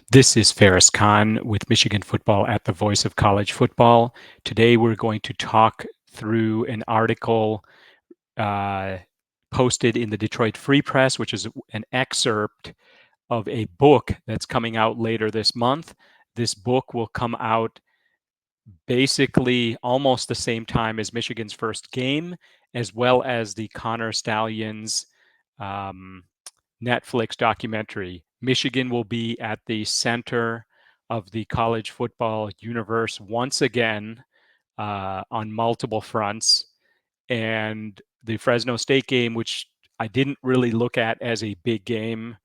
This is Farris with Michigan Football at the Voice of College Football. Today we're going to talk through an article uh, posted in the Detroit Free Press, which is an excerpt of a book that's coming out later this month. This book will come out basically almost the same time as Michigan's first game, as well as the Connor Stallions um, Netflix documentary. Michigan will be at the center of the college football universe once again on multiple fronts. And the Fresno State game, which I didn't really look at as a big game,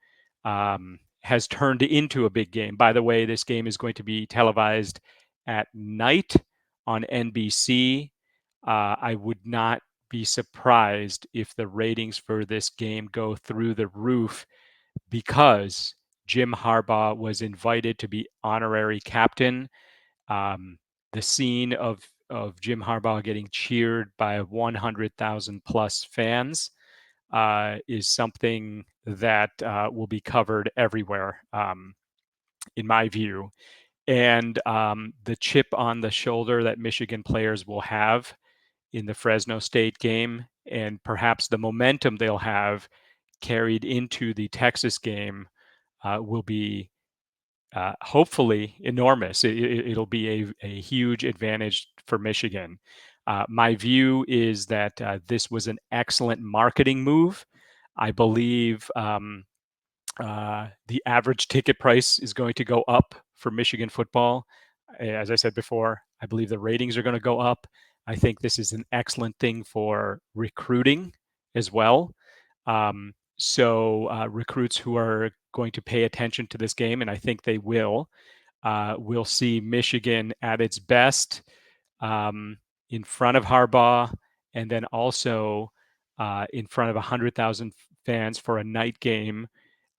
has turned into a big game. By the way, this game is going to be televised at night on NBC. I would not be surprised if the ratings for this game go through the roof because Jim Harbaugh was invited to be honorary captain. The scene of Jim Harbaugh getting cheered by 100,000 plus fans is something that will be covered everywhere, in my view. And the chip on the shoulder that Michigan players will have in the Fresno State game, and perhaps the momentum they'll have carried into the Texas game, will be hopefully enormous. It'll be a huge advantage for Michigan. My view is that this was an excellent marketing move. I believe the average ticket price is going to go up for Michigan football. As I said before, I believe the ratings are going to go up. I think this is an excellent thing for recruiting as well. So recruits who are going to pay attention to this game, and I think they will see Michigan at its best in front of Harbaugh, and then also in front of 100,000 fans for a night game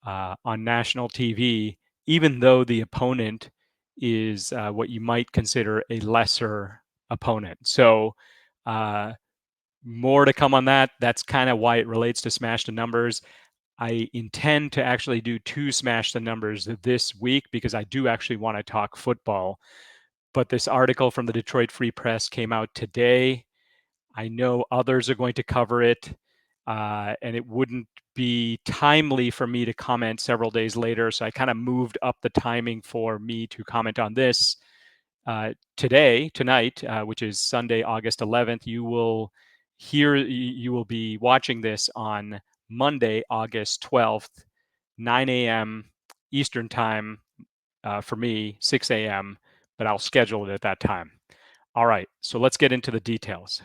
on national TV, even though the opponent is what you might consider a lesser opponent. So more to come on that. That's kind of why it relates to Smash the Numbers. I intend to actually do 2 Smash the Numbers this week because I do actually want to talk football. But this article from the Detroit Free Press came out today. I know others are going to cover it, and it wouldn't be timely for me to comment several days later. So I kind of moved up the timing for me to comment on this tonight, which is Sunday, August 11th. You will be watching this on Monday, August 12th, 9 a.m. Eastern time for me, 6 a.m., but I'll schedule it at that time. All right, so let's get into the details.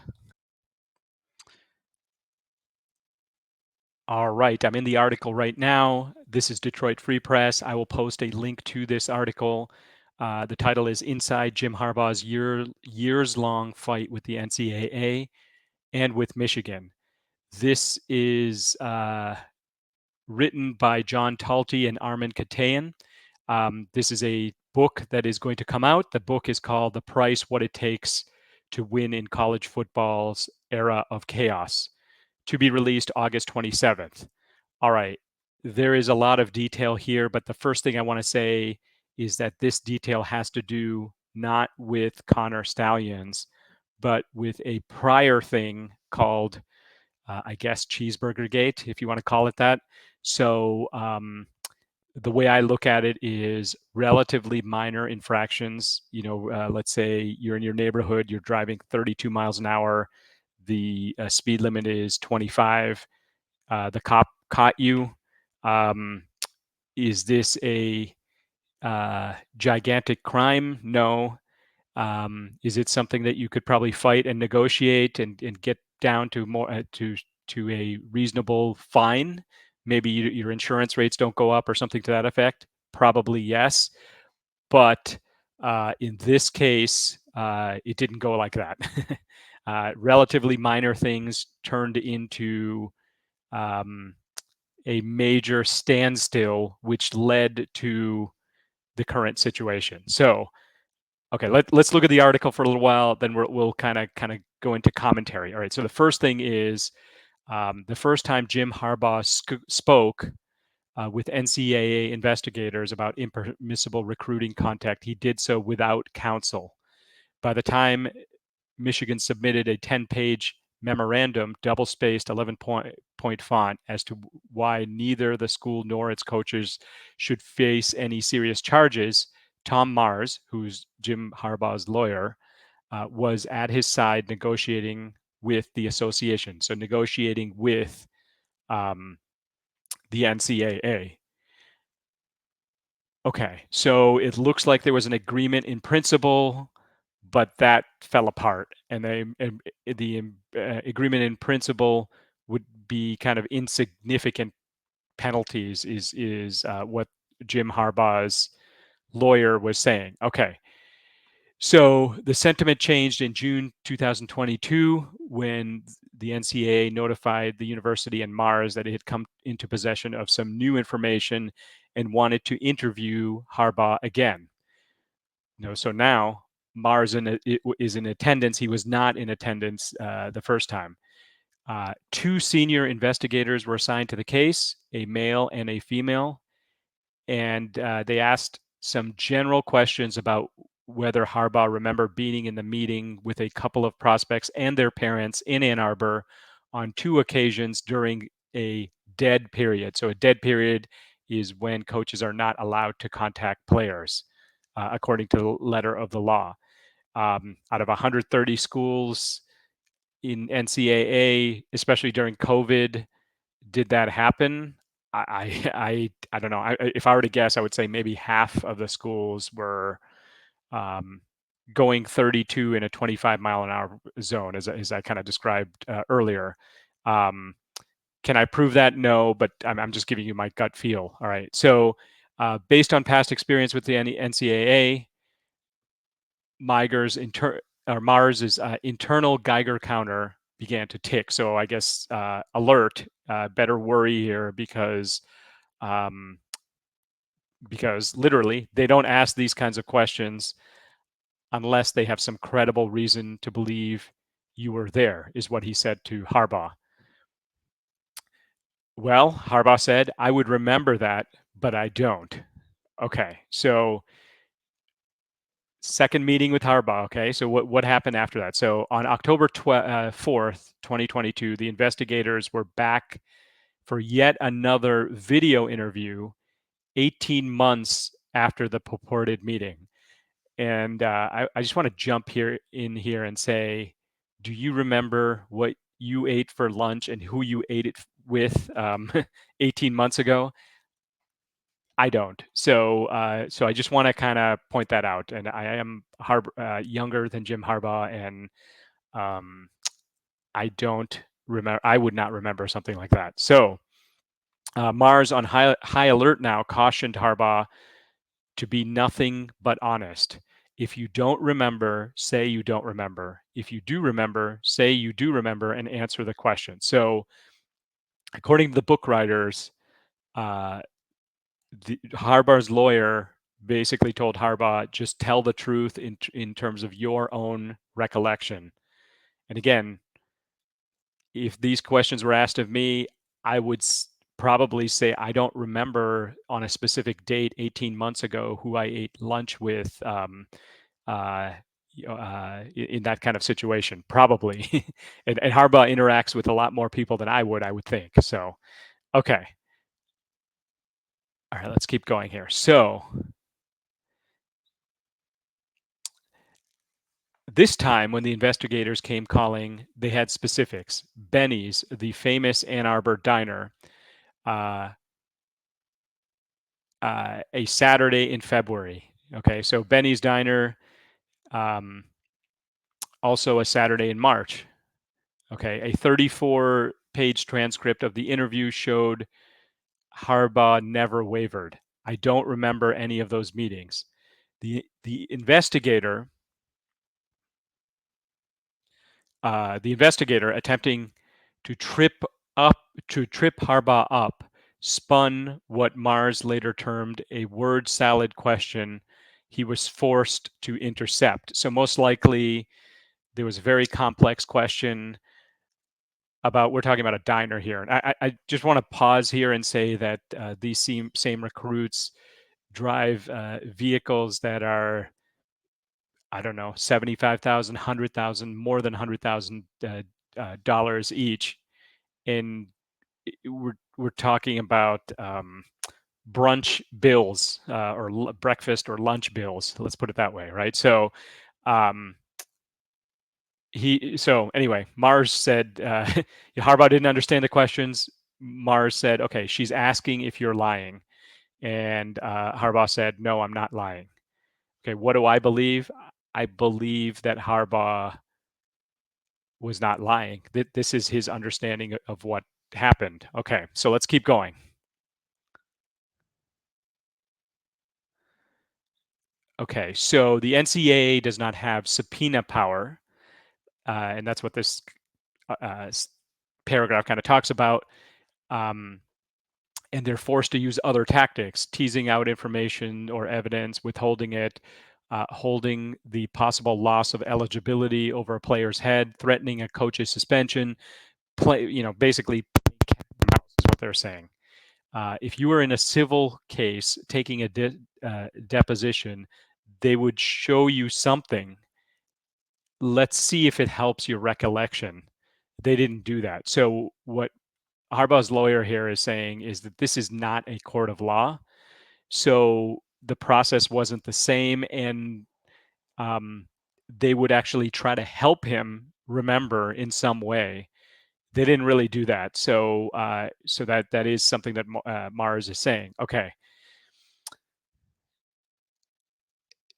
All right, I'm in the article right now. This is Detroit Free Press. I will post a link to this article. The title is Inside Jim Harbaugh's Years-Long Fight with the NCAA and with Michigan. This is written by John Talty and Armin Katayan. This is a book that is going to come out. The book is called The Price, What It Takes to Win in College Football's Era of Chaos, to be released August 27th. All right, there is a lot of detail here, but the first thing I want to say is that this detail has to do not with Connor Stallions, but with a prior thing called, I guess, Cheeseburger-Gate, if you want to call it that. So the way I look at it is relatively minor infractions. Let's say you're in your neighborhood, you're driving 32 miles an hour, the speed limit is 25. The cop caught you. Is this a gigantic crime? No. Is it something that you could probably fight and negotiate and get down to more to a reasonable fine? Maybe your insurance rates don't go up or something to that effect. Probably yes, but in this case, it didn't go like that. Relatively minor things turned into a major standstill, which led to the current situation. So, okay, let's look at the article for a little while, then we'll kind of go into commentary. All right. So the first thing is the first time Jim Harbaugh spoke with NCAA investigators about impermissible recruiting contact. He did so without counsel. By the time Michigan submitted a 10-page memorandum, double-spaced, 11-point font, as to why neither the school nor its coaches should face any serious charges, Tom Mars, who's Jim Harbaugh's lawyer, was at his side negotiating with the association. So negotiating with the NCAA. Okay, so it looks like there was an agreement in principle, but that fell apart, and the agreement in principle would be kind of insignificant penalties. Is what Jim Harbaugh's lawyer was saying. Okay, so the sentiment changed in June 2022 when the NCAA notified the university and Mars that it had come into possession of some new information and wanted to interview Harbaugh again. So now Mars is in attendance. He was not in attendance the first time. Two senior investigators were assigned to the case, a male and a female, and they asked some general questions about whether Harbaugh remembered being in the meeting with a couple of prospects and their parents in Ann Arbor on two occasions during a dead period. So a dead period is when coaches are not allowed to contact players, according to the letter of the law. Out of 130 schools in NCAA, especially during COVID, did that happen? I don't know. If I were to guess, I would say maybe half of the schools were going 32 in a 25-mile-an-hour zone, as I kind of described earlier. Can I prove that? No, but I'm just giving you my gut feel. All right. So based on past experience with the NCAA, Mars's internal Geiger counter began to tick. So I guess alert, better worry here, because literally they don't ask these kinds of questions unless they have some credible reason to believe you were there, is what he said to Harbaugh. Well, Harbaugh said, I would remember that, but I don't. Okay, so second meeting with Harbaugh. Okay, so what happened after that? So on October 4th, 2022, the investigators were back for yet another video interview 18 months after the purported meeting. And I just want to jump in here and say, do you remember what you ate for lunch and who you ate it with 18 months ago? I don't. So I just want to kind of point that out. And I am younger than Jim Harbaugh, and I don't remember. I would not remember something like that. So Mars, on high alert now, cautioned Harbaugh to be nothing but honest. If you don't remember, say you don't remember. If you do remember, say you do remember, and answer the question. So, according to the book writers, Harbaugh's lawyer basically told Harbaugh, just tell the truth in terms of your own recollection. And again, if these questions were asked of me, I would probably say I don't remember on a specific date 18 months ago who I ate lunch with in that kind of situation, probably. and Harbaugh interacts with a lot more people than I would think. So, okay. All right, let's keep going here. So this time when the investigators came calling, they had specifics. Benny's, the famous Ann Arbor diner, a Saturday in February. Okay, so Benny's Diner, also a Saturday in March. Okay, a 34-page transcript of the interview showed Harbaugh never wavered. I don't remember any of those meetings. The investigator attempting to trip Harbaugh up, spun what Mars later termed a word salad question he was forced to intercept. So most likely there was a very complex question we're talking about a diner here. And I just want to pause here and say that these same recruits drive vehicles that are, I don't know, 75,000, 100,000, more than $100,000 each. And we're talking about brunch bills or breakfast or lunch bills. Let's put it that way, right? So um, so anyway, Mars said Harbaugh didn't understand the questions. Mars said, okay, she's asking if you're lying. And Harbaugh said, no, I'm not lying. Okay, what do I believe? I believe that Harbaugh was not lying. This is his understanding of what happened. Okay, so let's keep going. Okay, so the NCAA does not have subpoena power, and that's what this paragraph kind of talks about. And they're forced to use other tactics, teasing out information or evidence, withholding it, holding the possible loss of eligibility over a player's head, threatening a coach's suspension, basically cat and mouse is what they're saying. If you were in a civil case taking a deposition, they would show you something. Let's see if it helps your recollection. They didn't do that. So what Harbaugh's lawyer here is saying is that this is not a court of law. So the process wasn't the same, and they would actually try to help him remember in some way. They didn't really do that. So so that is something that Mars is saying. Okay.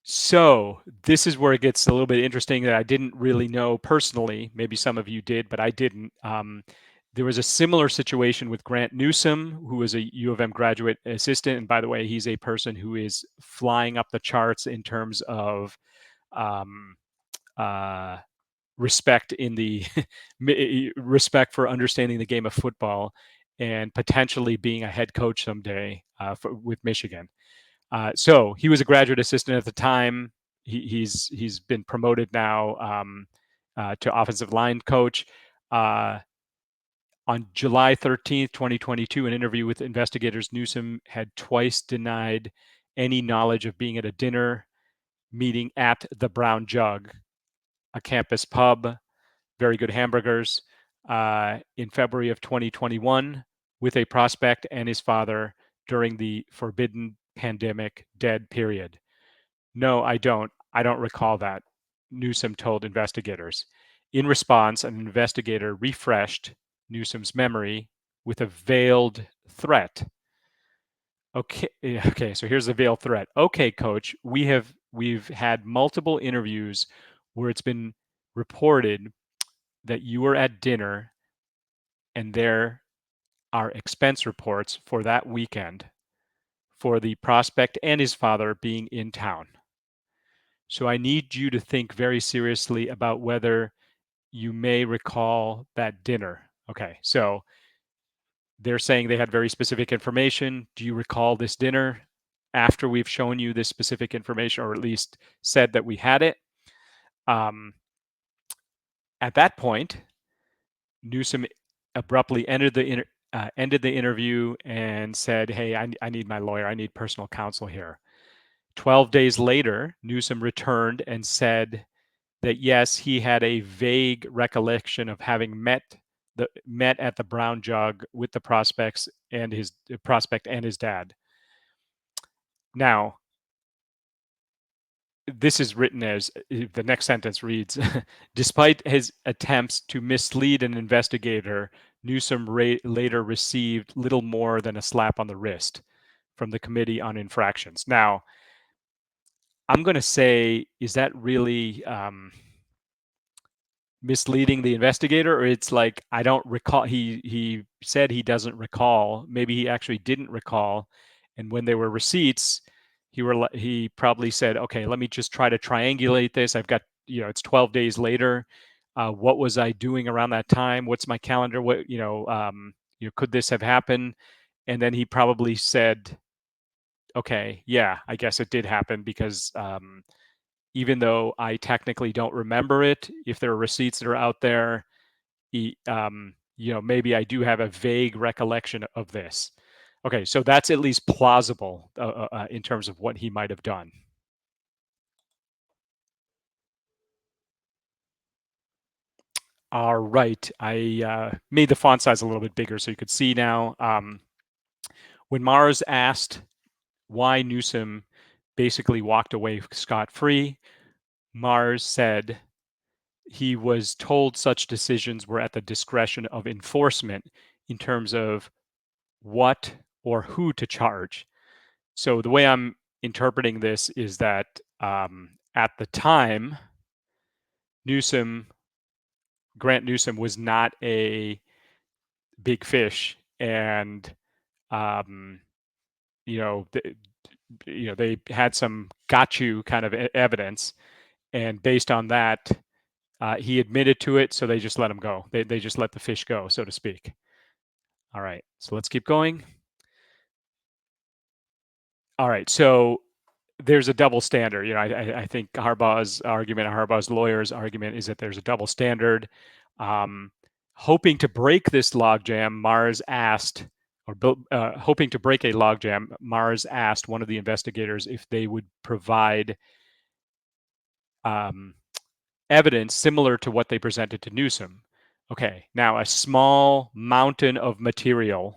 So this is where it gets a little bit interesting that I didn't really know personally. Maybe some of you did, but I didn't. There was a similar situation with Grant Newsome, who was a U of M graduate assistant. And by the way, he's a person who is flying up the charts in terms of um, uh, respect in the respect for understanding the game of football and potentially being a head coach someday with Michigan. So he was a graduate assistant at the time. He's been promoted now to offensive line coach. On July 13th, 2022, an interview with investigators, Newsome had twice denied any knowledge of being at a dinner meeting at the Brown Jug, a campus pub, very good hamburgers, in February of 2021 with a prospect and his father during the forbidden pandemic dead period. No, I don't. I don't recall that, Newsome told investigators. In response, an investigator refreshed Newsome's memory with a veiled threat. Okay, so here's the veiled threat. Okay, coach, we've had multiple interviews where it's been reported that you were at dinner and there are expense reports for that weekend for the prospect and his father being in town. So I need you to think very seriously about whether you may recall that dinner. Okay, so they're saying they had very specific information. Do you recall this dinner after we've shown you this specific information, or at least said that we had it? At that point, Newsome abruptly ended the interview and said, "Hey, I need my lawyer. I need personal counsel here." 12 days later, Newsome returned and said that yes, he had a vague recollection of having met at the Brown Jug with the prospect and his dad. Now, this is written as the next sentence reads, despite his attempts to mislead an investigator, Newsome later received little more than a slap on the wrist from the Committee on Infractions. Now, I'm going to say, is that really misleading the investigator, or it's like, I don't recall? He said he doesn't recall. Maybe he actually didn't recall, and when there were receipts, he probably said, okay, let me just try to triangulate this. I've got, it's 12 days later. What was I doing around that time? What's my calendar? What, could this have happened? And then he probably said, okay, yeah, I guess it did happen because even though I technically don't remember it, if there are receipts that are out there, maybe I do have a vague recollection of this. Okay, so that's at least plausible in terms of what he might have done. All right, I made the font size a little bit bigger so you could see now. When Mars asked why Newsom basically walked away scot-free, Mars said he was told such decisions were at the discretion of enforcement in terms of what or who to charge. So the way I'm interpreting this is that at the time, Grant Newsom was not a big fish, and um, you know, they had some got you kind of evidence, and based on that, he admitted to it, so they just let him go. They just let the fish go, so to speak. All right, so let's keep going. All right, so there's a double standard. I think Harbaugh's argument, Harbaugh's lawyer's argument, is that there's a double standard. Hoping to break this logjam, Mars asked, hoping to break a logjam, Mars asked one of the investigators if they would provide evidence similar to what they presented to Newsom. Okay, now a small mountain of material.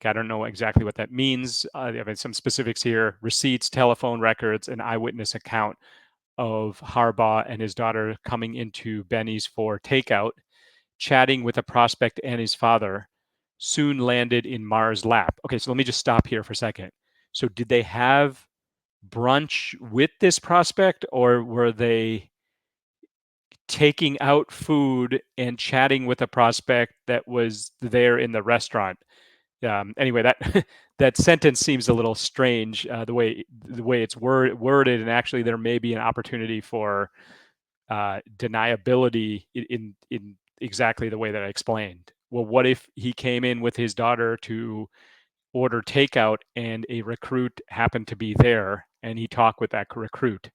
I don't know exactly what that means. I have some specifics here: receipts, telephone records, an eyewitness account of Harbaugh and his daughter coming into Benny's for takeout, chatting with a prospect and his father, soon landed in Mars' lap. Okay, so let me just stop here for a second. So did they have brunch with this prospect, or were they taking out food and chatting with a prospect that was there in the restaurant? Anyway, that that sentence seems a little strange, the way it's worded, and actually there may be an opportunity for deniability in exactly the way that I explained. Well, what if he came in with his daughter to order takeout and a recruit happened to be there and he talked with that recruit?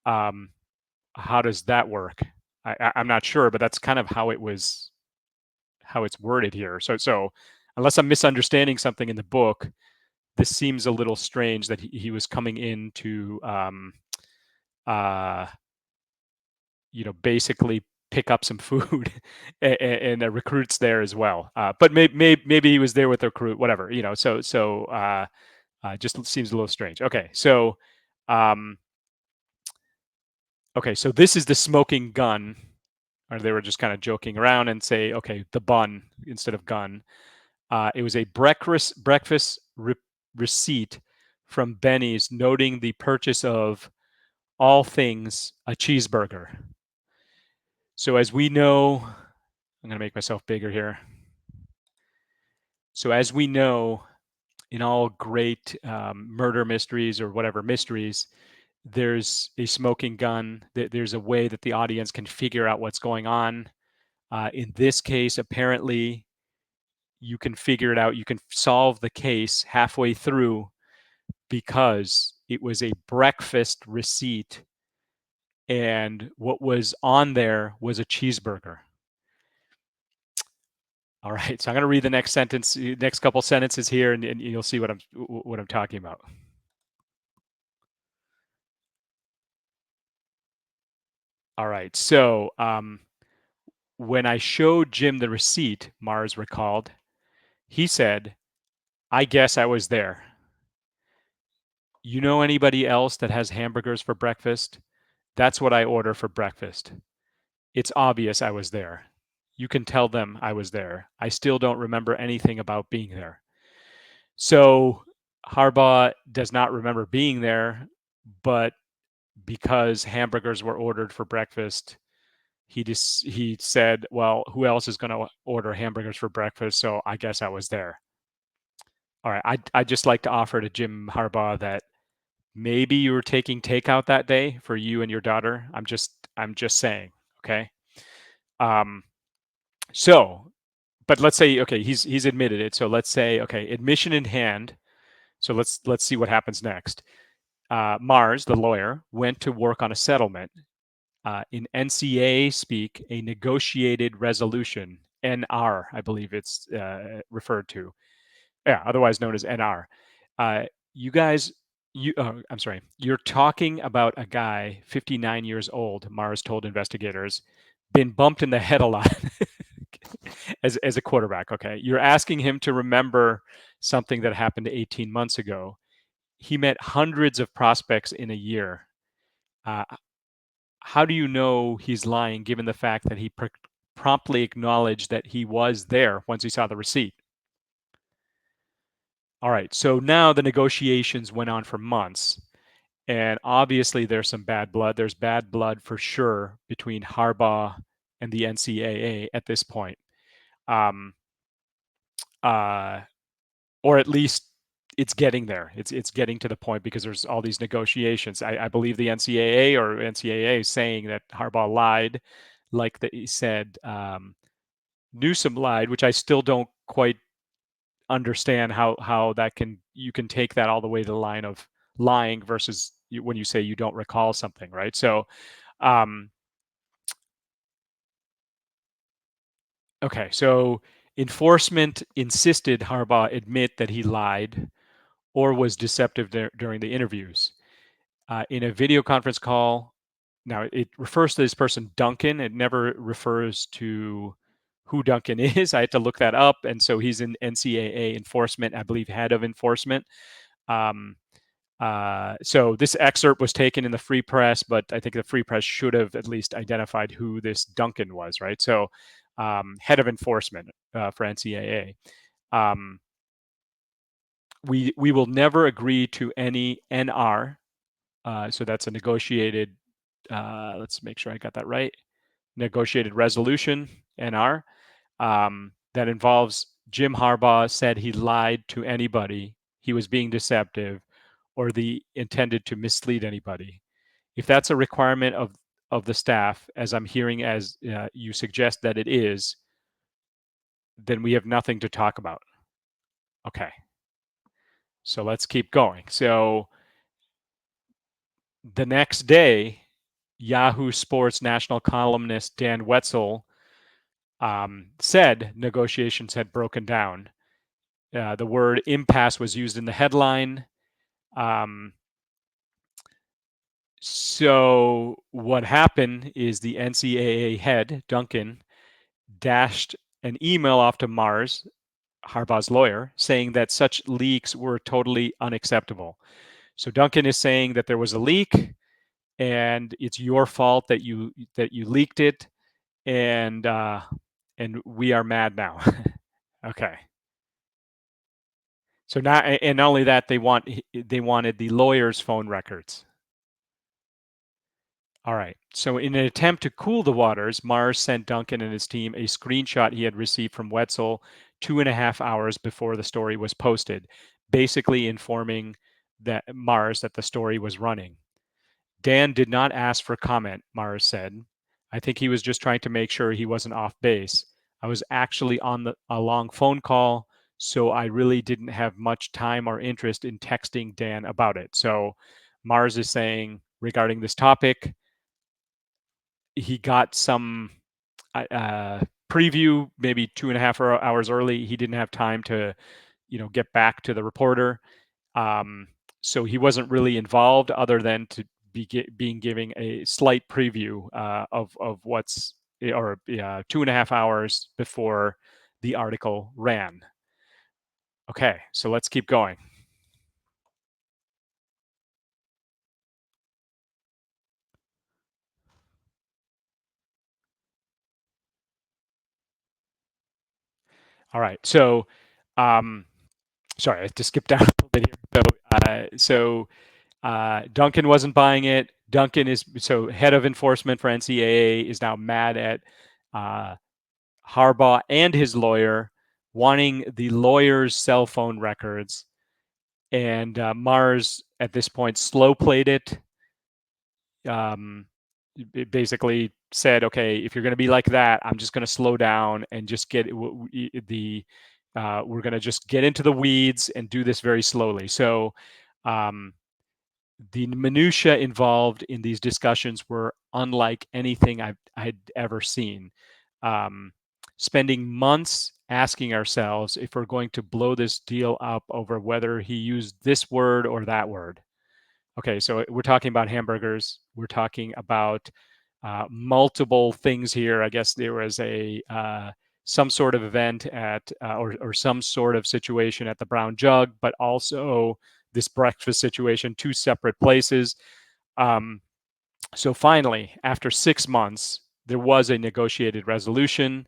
How does that work? I'm not sure, but that's kind of how it's worded here. So unless I'm misunderstanding something in the book, this seems a little strange that he was coming in to basically pick up some food, and the recruit's there as well. But maybe he was there with the recruit, whatever. So just seems a little strange. Okay, so so this is the smoking gun, or they were just kind of joking around and say, okay, the bun instead of gun. It was a breakfast receipt from Benny's noting the purchase of all things a cheeseburger. So as we know, I'm going to make myself bigger here. So as we know, in all great murder mysteries or whatever mysteries, there's a smoking gun. There's a way that the audience can figure out what's going on. In this case, apparently, you can figure it out. You can solve the case halfway through because it was a breakfast receipt, and what was on there was a cheeseburger. All right, so I'm going to read the next couple sentences here, and you'll see what I'm talking about. All right, so when I showed Jim the receipt, Mars recalled, he said, "I guess I was there. You know anybody else that has hamburgers for breakfast? That's what I order for breakfast. It's obvious I was there. You can tell them I was there. I still don't remember anything about being there." So Harbaugh does not remember being there, but because hamburgers were ordered for breakfast, he said, "Well, who else is going to order hamburgers for breakfast? So I guess I was there." All right, I'd just like to offer to Jim Harbaugh that maybe you were taking takeout that day for you and your daughter. I'm just saying, okay? Um, so, but let's say, okay, he's admitted it. So let's say, okay, admission in hand. So let's see what happens next. Mars, the lawyer, went to work on a settlement. In NCA speak, a negotiated resolution, NR, I believe it's referred to. Yeah, otherwise known as NR. You guys, I'm sorry, you're talking about a guy, 59 years old, Mars told investigators, been bumped in the head a lot as a quarterback. Okay. You're asking him to remember something that happened 18 months ago. He met hundreds of prospects in a year. Uh, how do you know he's lying given the fact that he promptly acknowledged that he was there once he saw the receipt? All right. So now the negotiations went on for months. And obviously, there's some bad blood. There's bad blood for sure between Harbaugh and the NCAA at this point. Um, uh, or at least it's getting there. It's getting to the point because there's all these negotiations. I believe the NCAA is saying that Harbaugh lied, like he said Newsom lied, which I still don't quite understand how that you can take that all the way to the line of lying versus when you say you don't recall something, right? So, um, okay, so enforcement insisted Harbaugh admit that he lied or was deceptive during the interviews. In a video conference call, now it refers to this person Duncan. It never refers to who Duncan is. I had to look that up, and so he's in NCAA enforcement, I believe, head of enforcement. Um, so this excerpt was taken in the Free Press, but I think the Free Press should have at least identified who this Duncan was, right? So head of enforcement for NCAA. We will never agree to any NR. So that's a negotiated. Let's make sure I got that right. Negotiated resolution NR that involves Jim Harbaugh said he lied to anybody, he was being deceptive, or the intended to mislead anybody. If that's a requirement of the staff, as I'm hearing as you suggest that it is, then we have nothing to talk about. Okay. So let's keep going. So the next day, Yahoo Sports national columnist Dan Wetzel said negotiations had broken down. The word impasse was used in the headline. So what happened is the NCAA head, Duncan, dashed an email off to Mars, Harbaugh's lawyer, saying that such leaks were totally unacceptable. So Duncan is saying that there was a leak and it's your fault that you leaked it, and we are mad now. Okay. So now, and not only that, they wanted the lawyer's phone records. All right. So in an attempt to cool the waters, Mars sent Duncan and his team a screenshot he had received from Wetzel 2.5 hours before the story was posted, basically informing that Mars that the story was running. Dan did not ask for comment, Mars said. I think he was just trying to make sure he wasn't off base. I was actually on a long phone call, so I really didn't have much time or interest in texting Dan about it. So Mars is saying regarding this topic, he got some preview maybe 2.5 hours early. He didn't have time to, get back to the reporter. So he wasn't really involved other than to being giving a slight preview of what's, or 2.5 hours before the article ran. Okay, so let's keep going. All right, so sorry, I have to skip down a little bit here. So Duncan wasn't buying it. Duncan is head of enforcement for NCAA is now mad at Harbaugh and his lawyer, wanting the lawyer's cell phone records. And Mars at this point slow played it. It basically said, okay, if you're going to be like that, I'm just going to slow down and just get the. We're going to just get into the weeds and do this very slowly. So. The minutia involved in these discussions were unlike anything I'd ever seen. spending months asking ourselves if we're going to blow this deal up over whether he used this word or that word. Okay, so we're talking about hamburgers. We're talking about multiple things here. I guess there was a some sort of event at or some sort of situation at the Brown Jug, but also this breakfast situation, two separate places. So finally, after 6 months, there was a negotiated resolution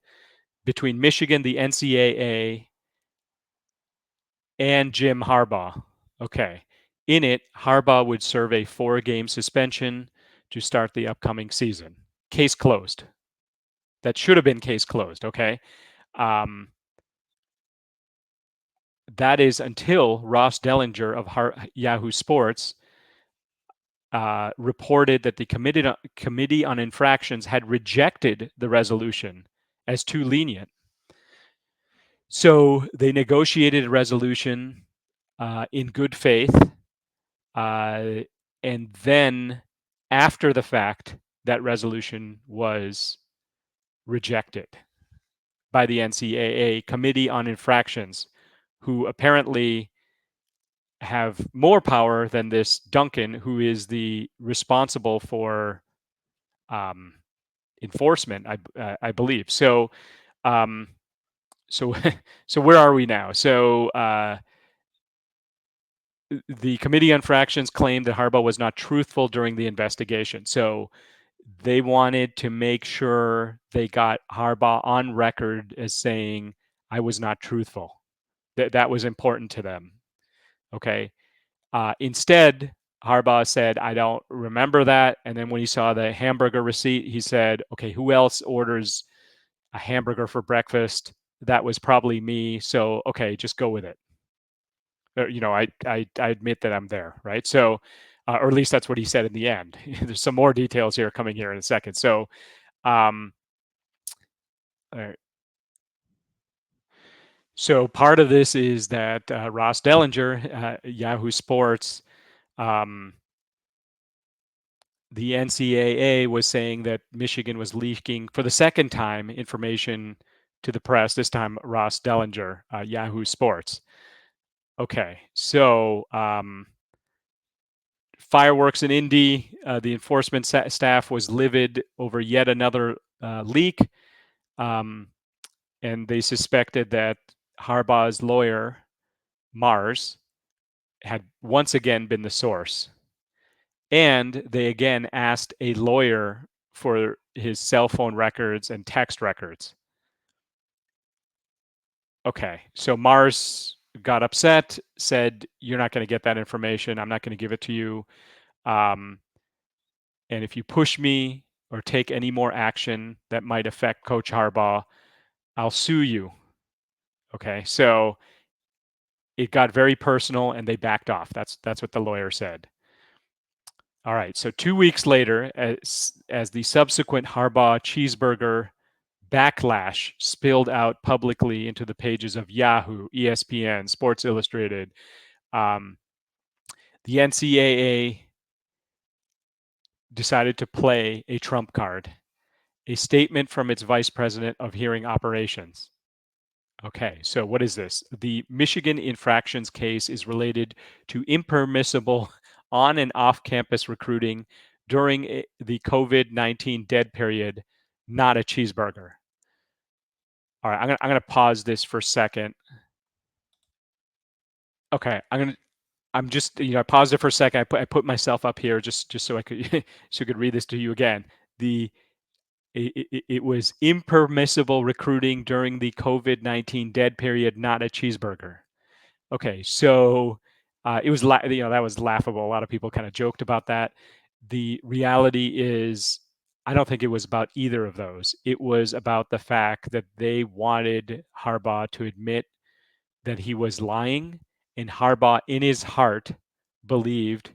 between Michigan, the NCAA, and Jim Harbaugh. Okay. In it, Harbaugh would serve a 4-game suspension to start the upcoming season. Case closed. That should have been case closed. Okay. Um, that is until Ross Dellinger of Yahoo Sports reported that the Committee on Infractions had rejected the resolution as too lenient. So they negotiated a resolution in good faith. And then after the fact, that resolution was rejected by the NCAA Committee on Infractions, who apparently have more power than this Duncan, who is the responsible for enforcement, I believe. So, so, so where are we now? So, the Committee on Infractions claimed that Harbaugh was not truthful during the investigation. So, they wanted to make sure they got Harbaugh on record as saying, I was not truthful. That was important to them. Okay. Instead, Harbaugh said, I don't remember that. And then when he saw the hamburger receipt, he said, okay, who else orders a hamburger for breakfast? That was probably me. So, okay, just go with it. I admit that I'm there, right? So, or at least that's what he said in the end. There's some more details here coming here in a second. So, all right. So part of this is that Ross Dellinger, Yahoo Sports, um, the NCAA was saying that Michigan was leaking for the second time information to the press. This time, Ross Dellinger, Yahoo Sports. Okay, so fireworks in Indy. The enforcement staff was livid over yet another leak, and they suspected that Harbaugh's lawyer, Mars, had once again been the source. And they again asked a lawyer for his cell phone records and text records. Okay, so Mars got upset, said, you're not going to get that information. I'm not going to give it to you. And if you push me or take any more action that might affect Coach Harbaugh, I'll sue you. Okay, so it got very personal and they backed off. That's what the lawyer said. All right, so 2 weeks later, as the subsequent Harbaugh cheeseburger backlash spilled out publicly into the pages of Yahoo, ESPN, Sports Illustrated, the NCAA decided to play a trump card, a statement from its vice president of hearing operations. Okay, so what is this? The Michigan infractions case is related to impermissible on and off campus recruiting during the COVID-19 dead period, not a cheeseburger. All right, I'm gonna pause this for a second. Okay, I'm just I paused it for a second. I put myself up here just so I could so I could read this to you again. It was impermissible recruiting during the COVID-19 dead period, not a cheeseburger. Okay, so it was that was laughable. A lot of people kind of joked about that. The reality is, I don't think it was about either of those. It was about the fact that they wanted Harbaugh to admit that he was lying, and Harbaugh, in his heart, believed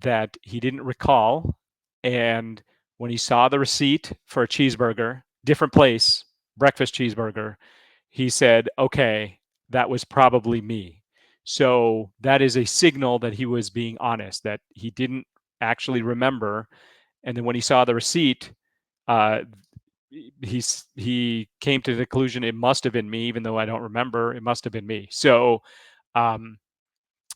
that he didn't recall. And when he saw the receipt for a cheeseburger, different place, breakfast cheeseburger, he said, okay, that was probably me. So that is a signal that he was being honest, that he didn't actually remember. And then when he saw the receipt, uh, he came to the conclusion it must have been me, even though I don't remember. It must have been me. So, um,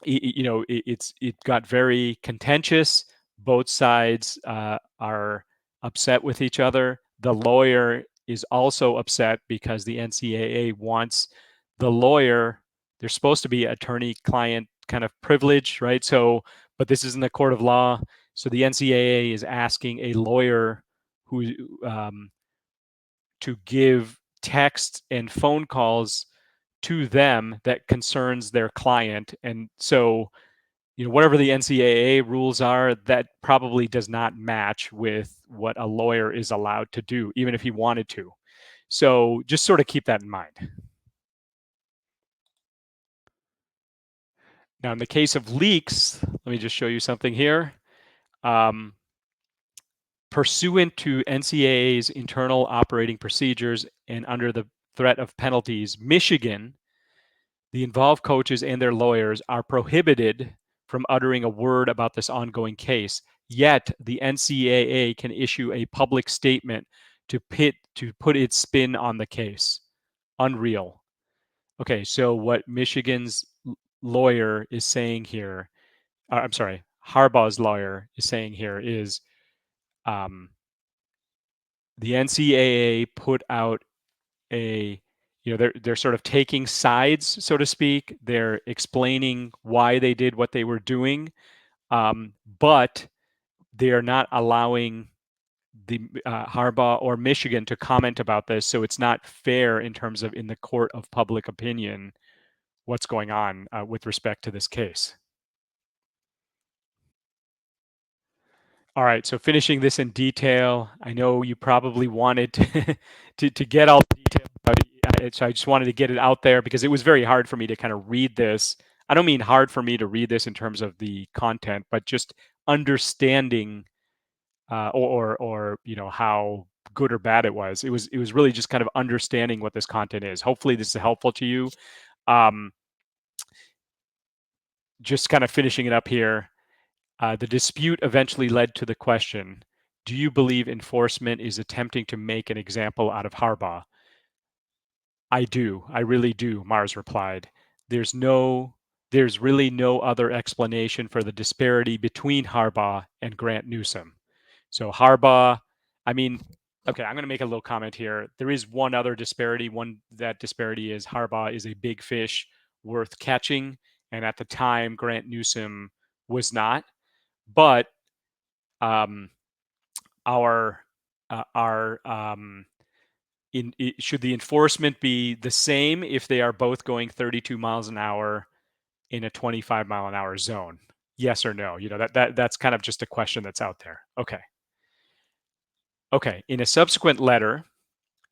it got very contentious. Both sides are upset with each other. The lawyer is also upset because the NCAA wants the lawyer. There's supposed to be attorney-client kind of privilege, right? So, but this isn't a court of law. So the NCAA is asking a lawyer who um, to give text and phone calls to them that concerns their client. And so, whatever the NCAA rules are, that probably does not match with what a lawyer is allowed to do, even if he wanted to. So just sort of keep that in mind. Now, in the case of leaks, let me just show you something here. Um, Pursuant to NCAA's internal operating procedures and under the threat of penalties, Michigan, the involved coaches and their lawyers are prohibited from uttering a word about this ongoing case. Yet the NCAA can issue a public statement to put its spin on the case. Unreal. Okay, so what Michigan's lawyer is saying here, I'm sorry, Harbaugh's lawyer is saying here is um, the NCAA put out a they're sort of taking sides, so to speak. They're explaining why they did what they were doing, but they are not allowing the Harbaugh or Michigan to comment about this. So it's not fair in terms of in the court of public opinion what's going on with respect to this case. All right, so finishing this in detail, I know you probably wanted to get all the details out, so I just wanted to get it out there because it was very hard for me to kind of read this. I don't mean hard for me to read this in terms of the content, but just understanding or how good or bad it was. It was really just kind of understanding what this content is. Hopefully, this is helpful to you. Um, just kind of finishing it up here. The dispute eventually led to the question, do you believe enforcement is attempting to make an example out of Harbaugh? I do. I really do, Mars replied. There's really no other explanation for the disparity between Harbaugh and Grant Newsom. So Harbaugh, I mean, okay, I'm going to make a little comment here. There is one other disparity. That disparity is Harbaugh is a big fish worth catching, and at the time, Grant Newsom was not. But um, our should the enforcement be the same if they are both going 32 miles an hour in a 25-mile-an-hour zone? Yes or no? That's kind of just a question that's out there. Okay. In a subsequent letter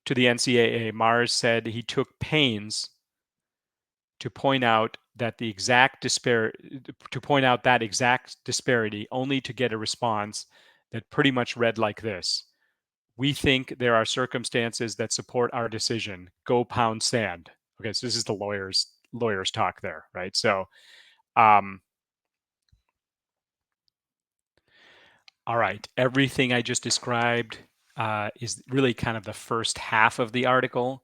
to the NCAA, Mars said he took pains to point out that exact disparity, only to get a response that pretty much read like this: we think there are circumstances that support our decision. Go pound sand. Okay, so this is the lawyers talk there, right? So, um, all right, everything I just described is really kind of the first half of the article.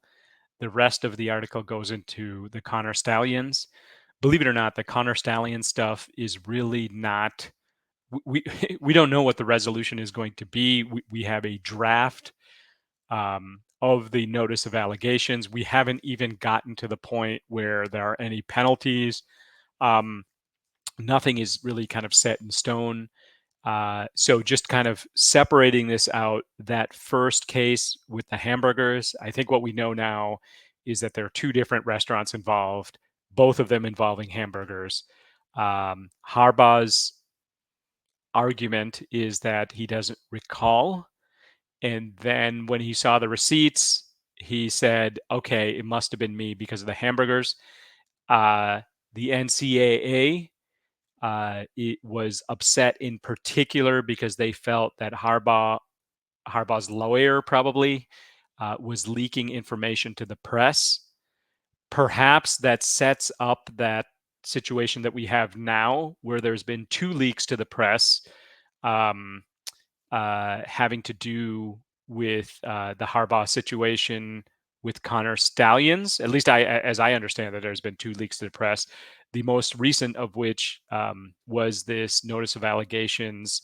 The rest of the article goes into the Connor Stallions. Believe it or not, the Connor Stallion stuff is really not. We we don't know what the resolution is going to be. We have a draft of the notice of allegations. We haven't even gotten to the point where there are any penalties. Um, Nothing is really kind of set in stone. So just kind of separating this out, that first case with the hamburgers, I think what we know now is that there are two different restaurants involved, both of them involving hamburgers. Harbaugh's argument is that he doesn't recall. And then when he saw the receipts, he said, okay, it must have been me because of the hamburgers. The NCAA it was upset in particular because they felt that Harbaugh's lawyer probably was leaking information to the press. Perhaps that sets up that situation that we have now, where there's been two leaks to the press, um, having to do with the Harbaugh situation with Connor Stallions. At least as I understand it, there's been 2 leaks to the press. The most recent of which was this notice of allegations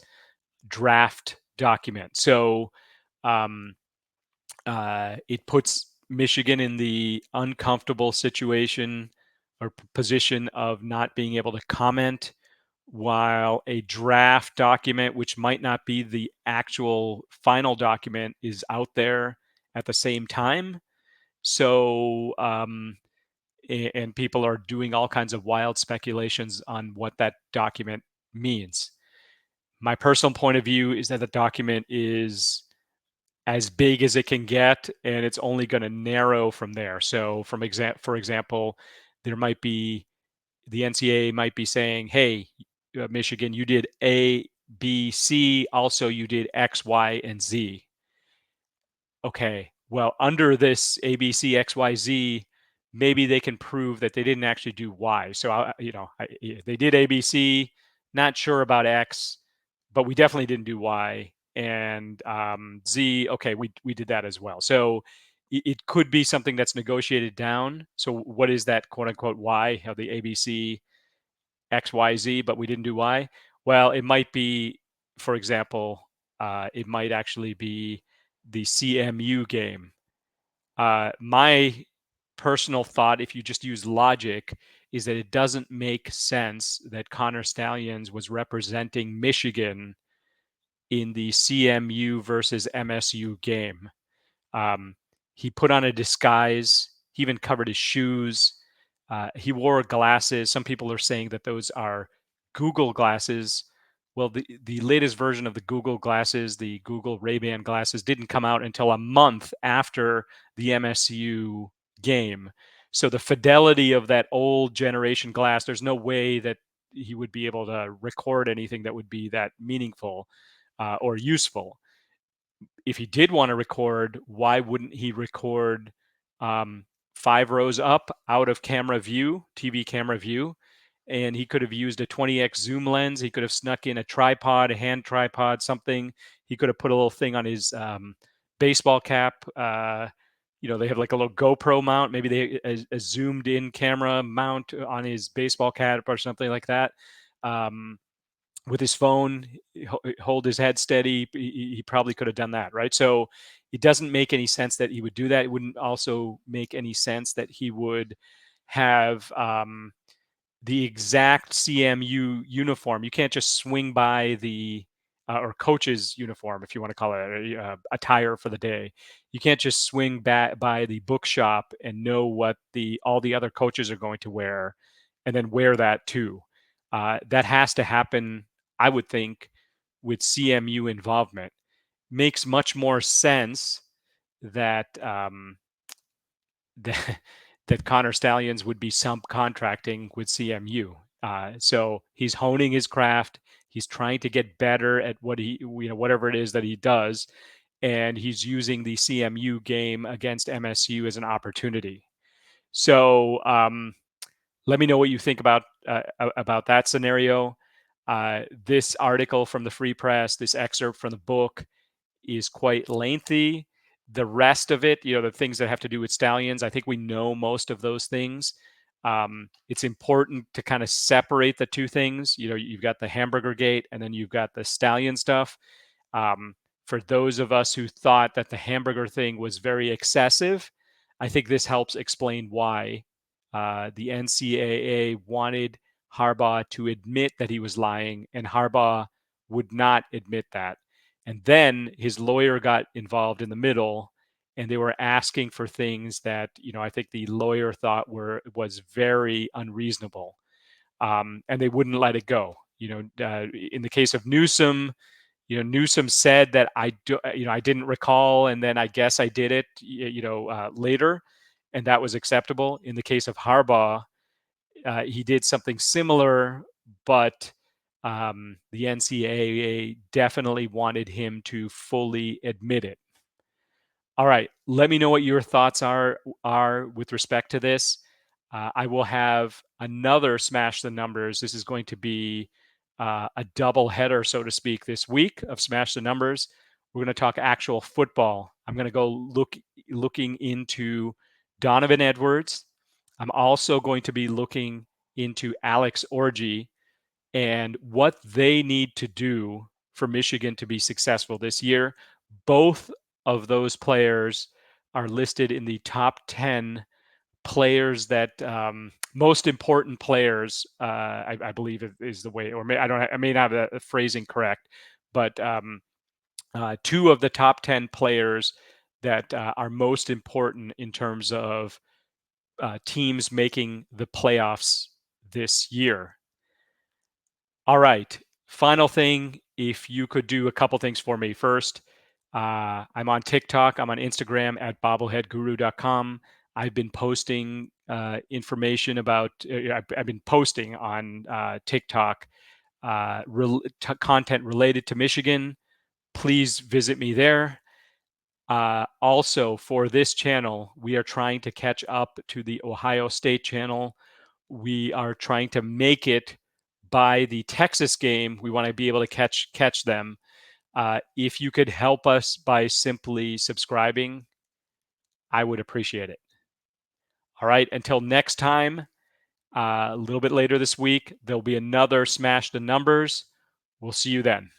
draft document. So um, it puts Michigan in the uncomfortable situation or position of not being able to comment while a draft document, which might not be the actual final document, is out there at the same time. So, and people are doing all kinds of wild speculations on what that document means. My personal point of view is that the document is as big as it can get, and it's only going to narrow from there. So, for example, there might be the NCAA might be saying, "Hey, Michigan, you did A, B, C. Also, you did X, Y, and Z." Okay, well, under this A, B, C, X, Y, Z, maybe they can prove that they didn't actually do Y. So, they did A, B, C. Not sure about X, but we definitely didn't do Y. And Z, okay, we did that as well. So it could be something that's negotiated down. So what is that quote unquote Y? How the ABC X, Y, Z, but we didn't do Y? Well, it might be, for example, it might actually be the CMU game. My personal thought, if you just use logic, is that it doesn't make sense that Connor Stallions was representing Michigan in the CMU versus MSU game. Um, he put on a disguise. He even covered his shoes. He wore glasses. Some people are saying that those are Google glasses. Well, the latest version of the Google glasses, the Google Ray-Ban glasses, didn't come out until a month after the MSU game. So the fidelity of that old generation glass, there's no way that he would be able to record anything that would be that meaningful or useful. If he did want to record, why wouldn't he record 5 rows up out of camera view, TV camera view? And he could have used a 20x zoom lens. He could have snuck in a tripod, a hand tripod, something. He could have put a little thing on his baseball cap. They have like a little GoPro mount. Maybe a zoomed in camera mount on his baseball cap or something like that. With his phone, hold his head steady. He probably could have done that, right? So it doesn't make any sense that he would do that. It wouldn't also make any sense that he would have the exact CMU uniform. You can't just swing by the or coach's uniform, if you want to call it attire for the day. You can't just swing back by the bookshop and know what all the other coaches are going to wear, and then wear that too. That has to happen, I would think, with CMU involvement. Makes much more sense that that, that Connor Stallions would be subcontracting with CMU. So he's honing his craft. He's trying to get better at whatever it is that he does, and he's using the CMU game against MSU as an opportunity. So let me know what you think about that scenario. This article from the Free Press, this excerpt from the book, is quite lengthy. The rest of it, the things that have to do with Stallions, I think we know most of those things. It's important to kind of separate the two things. You've got the Hamburger-Gate, and then you've got the Stallion stuff. For those of us who thought that the hamburger thing was very excessive, I think this helps explain why the NCAA wanted Harbaugh to admit that he was lying, and Harbaugh would not admit that. And then his lawyer got involved in the middle, and they were asking for things that I think the lawyer thought was very unreasonable, and they wouldn't let it go. In the case of Newsom, Newsom said that I didn't recall, and then I guess I did it, later, and that was acceptable. In the case of Harbaugh, he did something similar, but the NCAA definitely wanted him to fully admit it. All right, let me know what your thoughts are with respect to this. I will have another Smash the Numbers. This is going to be a double header, so to speak, this week of Smash the Numbers. We're going to talk actual football. I'm going to go looking into Donovan Edwards. I'm also going to be looking into Alex Orji and what they need to do for Michigan to be successful this year. Both of those players are listed in the top 10 players that most important players, I believe is the way, or I may not have the phrasing correct, but two of the top 10 players that are most important in terms of teams making the playoffs this year. All right. Final thing, if you could do a couple things for me. First, I'm on TikTok. I'm on Instagram at bobbleheadguru.com. I've been posting information about, I've been posting on TikTok content related to Michigan. Please visit me there. Also, for this channel, we are trying to catch up to the Ohio State channel. We are trying to make it by the Texas game. We want to be able to catch them. If you could help us by simply subscribing, I would appreciate it. All right, until next time, a little bit later this week, there'll be another Smash the Numbers. We'll see you then.